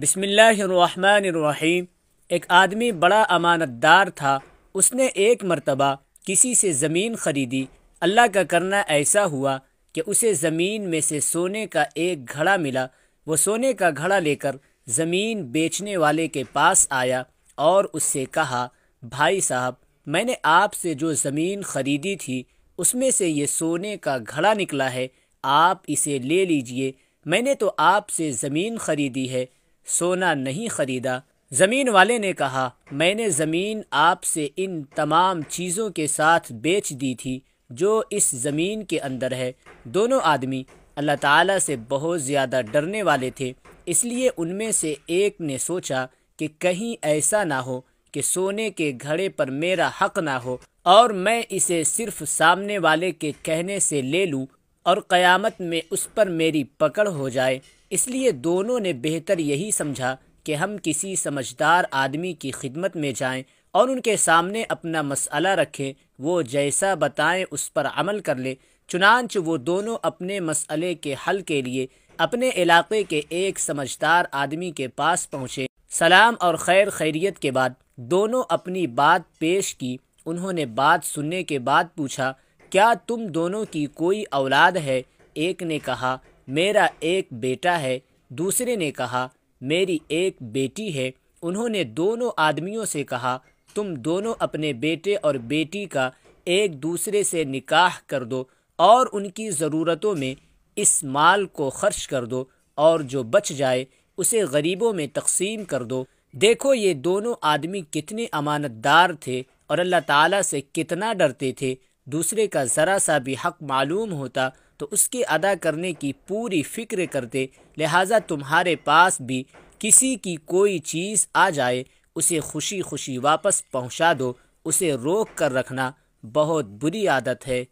بسم اللہ الرحمن الرحیم۔ ایک آدمی بڑا امانت دار تھا۔ اس نے ایک مرتبہ کسی سے زمین خریدی۔ اللہ کا کرنا ایسا ہوا کہ اسے زمین میں سے سونے کا ایک گھڑا ملا۔ وہ سونے کا گھڑا لے کر زمین بیچنے والے کے پاس آیا اور اس سے کہا، بھائی صاحب، میں نے آپ سے جو زمین خریدی تھی اس میں سے یہ سونے کا گھڑا نکلا ہے، آپ اسے لے لیجئے۔ میں نے تو آپ سے زمین خریدی ہے، سونا نہیں خریدا۔ زمین والے نے کہا، میں نے زمین آپ سے ان تمام چیزوں کے ساتھ بیچ دی تھی جو اس زمین کے اندر ہے۔ دونوں آدمی اللہ تعالیٰ سے بہت زیادہ ڈرنے والے تھے، اس لیے ان میں سے ایک نے سوچا کہ کہیں ایسا نہ ہو کہ سونے کے گھڑے پر میرا حق نہ ہو اور میں اسے صرف سامنے والے کے کہنے سے لے لوں اور قیامت میں اس پر میری پکڑ ہو جائے۔ اس لیے دونوں نے بہتر یہی سمجھا کہ ہم کسی سمجھدار آدمی کی خدمت میں جائیں اور ان کے سامنے اپنا مسئلہ رکھیں، وہ جیسا بتائیں اس پر عمل کر لے۔ چنانچہ وہ دونوں اپنے مسئلے کے حل کے لیے اپنے علاقے کے ایک سمجھدار آدمی کے پاس پہنچے۔ سلام اور خیر خیریت کے بعد دونوں اپنی بات پیش کی۔ انہوں نے بات سننے کے بعد پوچھا، کیا تم دونوں کی کوئی اولاد ہے؟ ایک نے کہا، میرا ایک بیٹا ہے۔ دوسرے نے کہا، میری ایک بیٹی ہے۔ انہوں نے دونوں آدمیوں سے کہا، تم دونوں اپنے بیٹے اور بیٹی کا ایک دوسرے سے نکاح کر دو اور ان کی ضرورتوں میں اس مال کو خرچ کر دو اور جو بچ جائے اسے غریبوں میں تقسیم کر دو۔ دیکھو یہ دونوں آدمی کتنے امانت دار تھے اور اللہ تعالیٰ سے کتنا ڈرتے تھے۔ دوسرے کا ذرا سا بھی حق معلوم ہوتا تو اس کے ادا کرنے کی پوری فکر کرتے۔ لہٰذا تمہارے پاس بھی کسی کی کوئی چیز آ جائے اسے خوشی خوشی واپس پہنچا دو، اسے روک کر رکھنا بہت بری عادت ہے۔